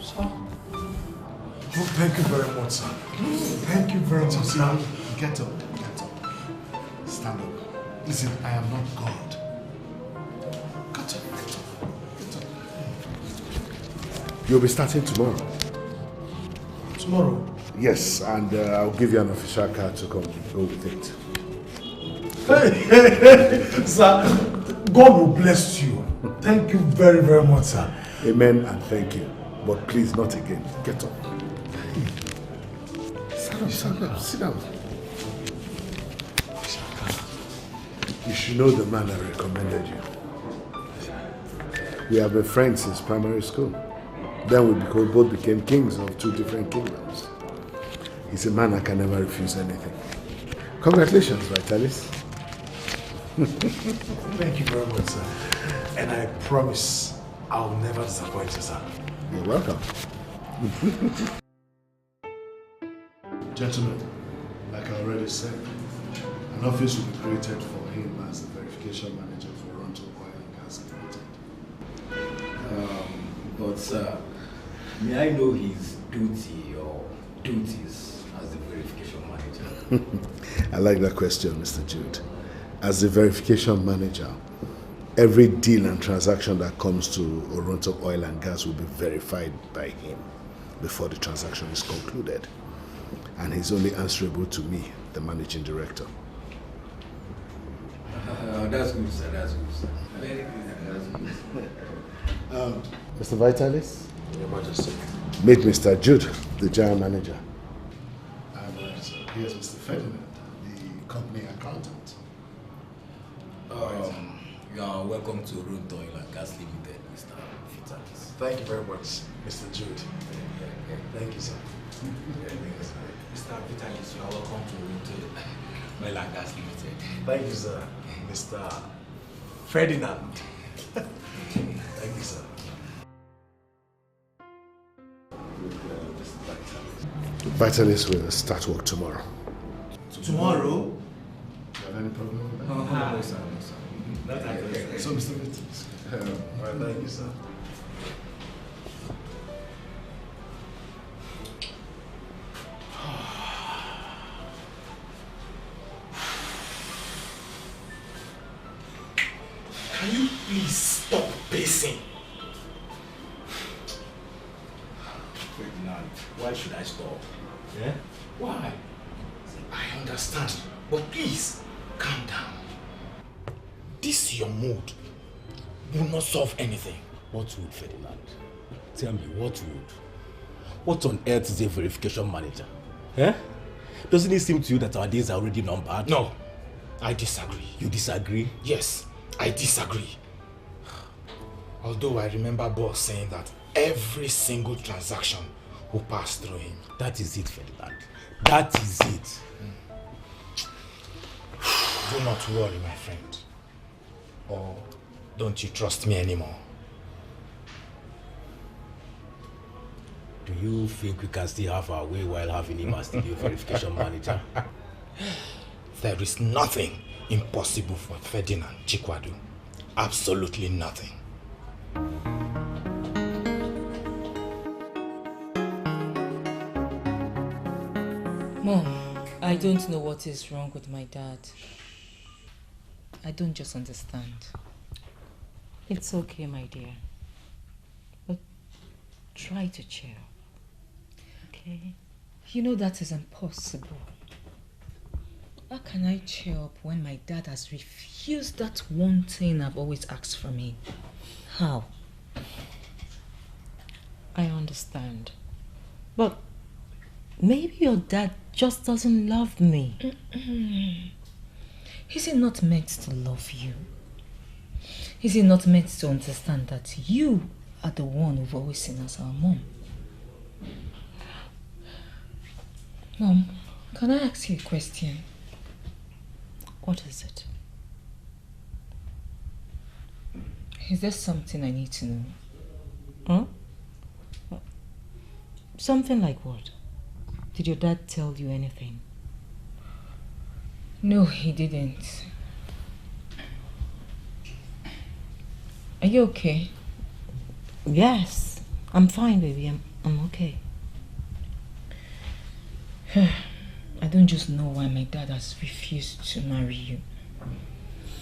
Sir? Oh, thank you very much, sir. Thank you very much, sir. Get up, get up. Stand up. Listen, I am not God. Get up, get up, get up. You'll be starting tomorrow. Tomorrow? Yes, and I'll give you an official card to go with it. Hey, sir, God will bless you. Thank you very, very much, sir. Amen and thank you. But please, not again. Get up. Stand up, sit down. You should know the man that recommended you. We have been friends since primary school. Then we both became kings of 2 different kingdoms. He's a man I can never refuse anything. Congratulations, Vitalis. Thank you very much, sir. And I promise I'll never disappoint you, sir. You're welcome. Gentlemen, like I already said, an office will be created for him as the verification manager for Toronto Oil and Gas Limited. But sir, may I know his duty or duties as the verification manager? I like that question, Mr. Jude. As the verification manager, every deal and transaction that comes to Toronto Oil and Gas will be verified by him before the transaction is concluded. And he's only answerable to me, the managing director. That's good, sir. That's good, sir. Very good. That's good. Mr. Vitalis? Your Majesty. Meet Mr. Jude, the general manager. And here's Mr. Ferdinand, the company accountant. You are welcome to Roadside Oil and Gas Limited, Mr. Vitalis. Thank you very much, Mr. Jude. Thank you, sir. Mr. Vitalis, you are welcome to Roadside Oil and Gas Limited. Thank you, sir. Mr. Ferdinand. Thank you, sir. Vitalis will start work tomorrow. Tomorrow? Do you have any problem with that? No, sir. No, sir. Okay. So, Mr. Vitalis. Well, thank you, sir. Can you please stop pacing? Ferdinand, why should I stop? Yeah? Why? I understand, but please, calm down. This your mood will not solve anything. What would, Ferdinand? Tell me, what would? What on earth is a verification manager? Eh? Doesn't it seem to you that our days are already numbered? No, I disagree. You disagree? Yes, I disagree. Although I remember boss saying that every single transaction will pass through him. That is it, Ferdinand. That is it. Do not worry, my friend. Or don't you trust me anymore? Do you think we can still have our way while having him as the new verification manager? There is nothing impossible for Ferdinand Chikwadu. Absolutely nothing. Mom, I don't know what is wrong with my dad. I don't just understand. It's okay, my dear. But try to cheer up. Okay? You know that is impossible. How can I cheer up when my dad has refused that one thing I've always asked from him? How? I understand. But maybe your dad just doesn't love me. Is he not meant to love you? Is he not meant to understand that you are the one we've always seen as our mom? Mom, can I ask you a question? What is it? Is there something I need to know? Huh? Something like what? Did your dad tell you anything? No, he didn't. Are you okay? Yes, I'm fine, baby. I'm okay. I don't just know why my dad has refused to marry you.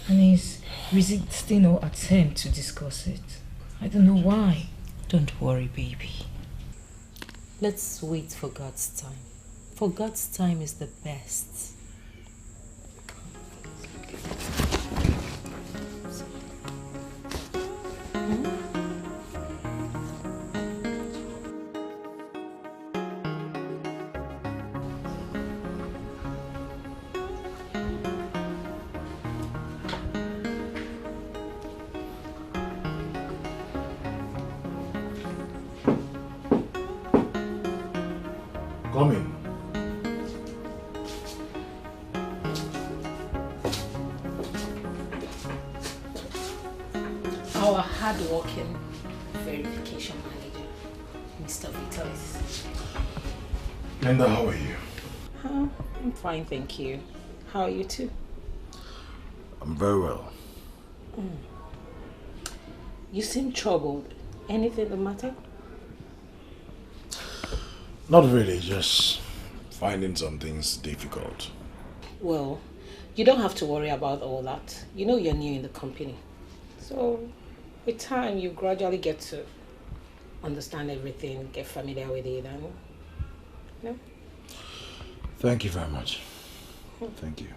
And he's resisting all attempt to discuss it. I don't know why. Don't worry, baby. Let's wait for God's time. For God's time is the best. Come in. Our hard-working verification manager, Mr. Vitalis. Linda, how are you? I'm fine, thank you. How are you too? I'm very well. You seem troubled. Anything the matter? Not really, just finding some things difficult. Well, you don't have to worry about all that. You know you're new in the company. So, with time, you gradually get to understand everything, get familiar with it, and you know? Thank you very much. Thank you.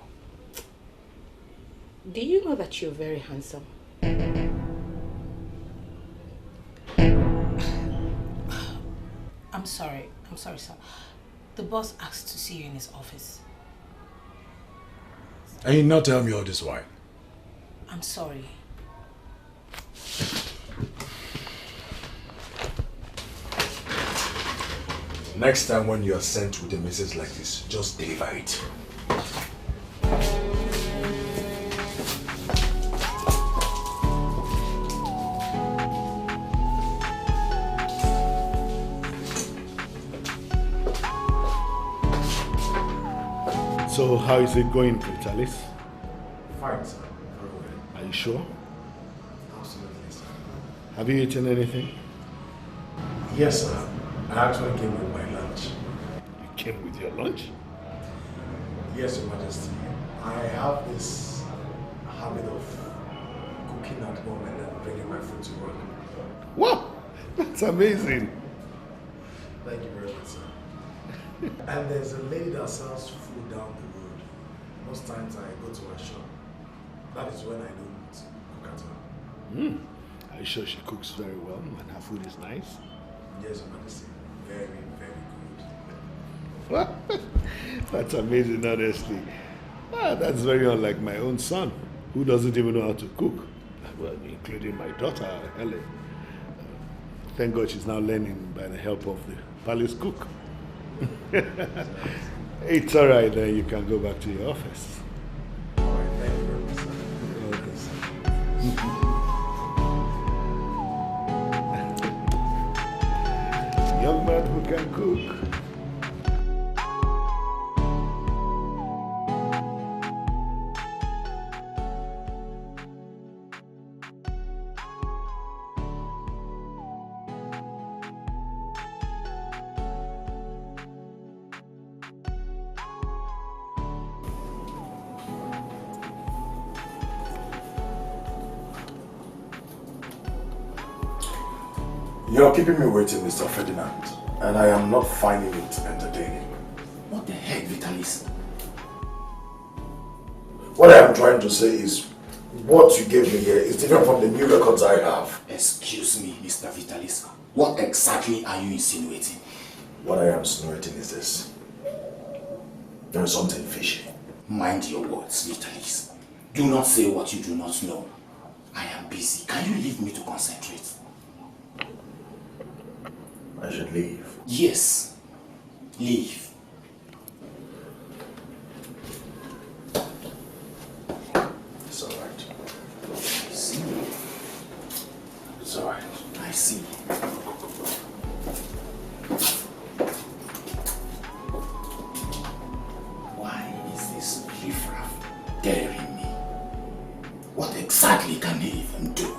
Do you know that you're very handsome? I'm sorry, sir. The boss asked to see you in his office. And you not tell me all this why? I'm sorry. Next time when you are sent with a message like this, just deliver it. So how is it going, Vitalis? Fine, sir. Very well. Are you sure? Absolutely, sir. Have you eaten anything? Yes, sir. I actually came with my lunch. You came with your lunch? Yes, Your Majesty. I have this habit of cooking at home and then bringing my food to work. Wow! That's amazing. Thank you very much, sir. And there's a lady that sells food down the road. Most times I go to her shop. That is when I don't cook at home. Are you sure she cooks very well and her food is nice? Yes, Your Majesty. Very, very good. That's amazing, honestly. That's very unlike my own son, who doesn't even know how to cook. Well, including my daughter, Helen. Thank God she's now learning by the help of the palace cook. It's all right, then you can go back to your office. All right, thank you very much, sir. Young man who can cook. You're keeping me waiting, Mr. Ferdinand, and I am not finding it entertaining. What the heck, Vitalis? What I am trying to say is, what you gave me here is different from the new records I have. Excuse me, Mr. Vitalis. What exactly are you insinuating? What I am insinuating is this. There is something fishy. Mind your words, Vitalis. Do not say what you do not know. I am busy. Can you leave me to concentrate? I should leave. Yes. Leave. It's alright. I see. It's alright. I see. Why is this riffraff daring me? What exactly can he even do?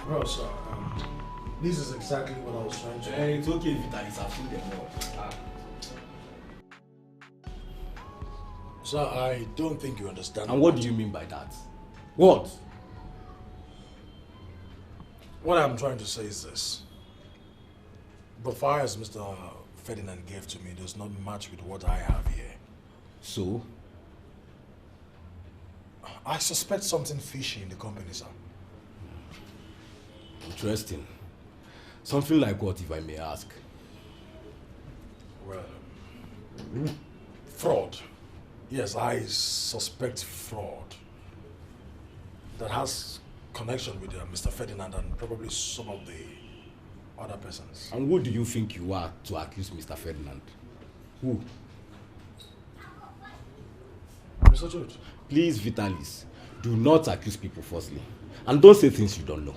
Bro, sir, this is exactly what I was trying to do. It's okay, Vitalis. I've seen them all. Sir, I don't think you understand. And what do you mean by that? What? What I'm trying to say is this. The files Mr. Ferdinand gave to me does not match with what I have here. So? I suspect something fishy in the company, sir. Interesting. Something like what, if I may ask? Well, fraud. Yes, I suspect fraud. That has connection with Mr. Ferdinand and probably some of the other persons. And who do you think you are to accuse Mr. Ferdinand? Who? Mr. George. Please, Vitalis, do not accuse people falsely. And don't say things you don't know.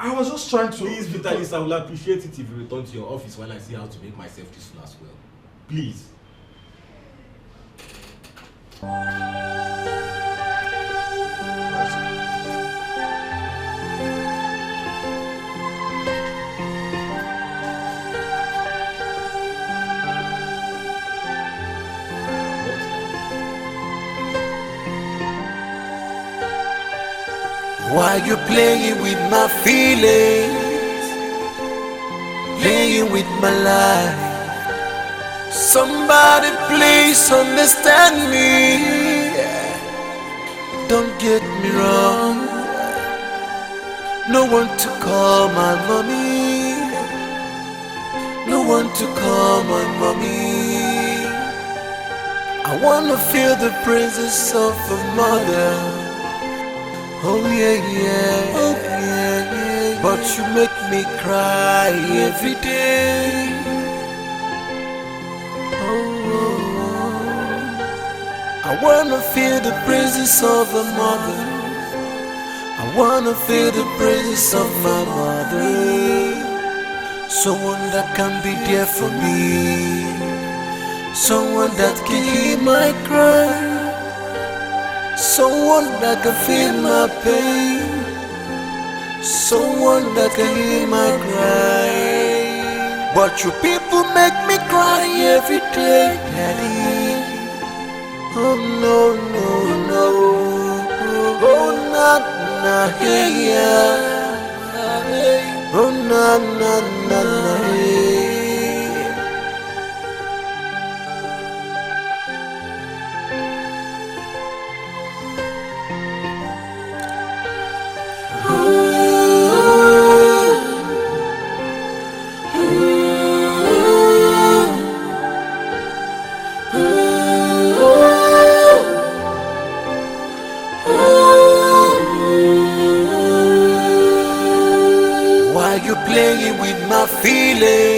I was just trying to... Please, Vitalis, I will appreciate it if you return to your office while I see how to make myself useful as well. Please. Why you playing with my feelings, playing with my life? Somebody please understand me. Don't get me wrong, no one to call my mommy, no one to call my mommy. I wanna feel the presence of a mother. Oh yeah, yeah, oh yeah, yeah. But you make me cry every day. I wanna feel the presence of a mother. I wanna feel the presence of my mother. Someone that can be there for me. Someone that can hear my cry. Someone that can feel my pain. Someone that can hear my cry. But you people make me cry every day, Daddy. Oh no, no, no. Oh na na, hey, yeah. Oh na na na na, hey. Why you playing with my feelings?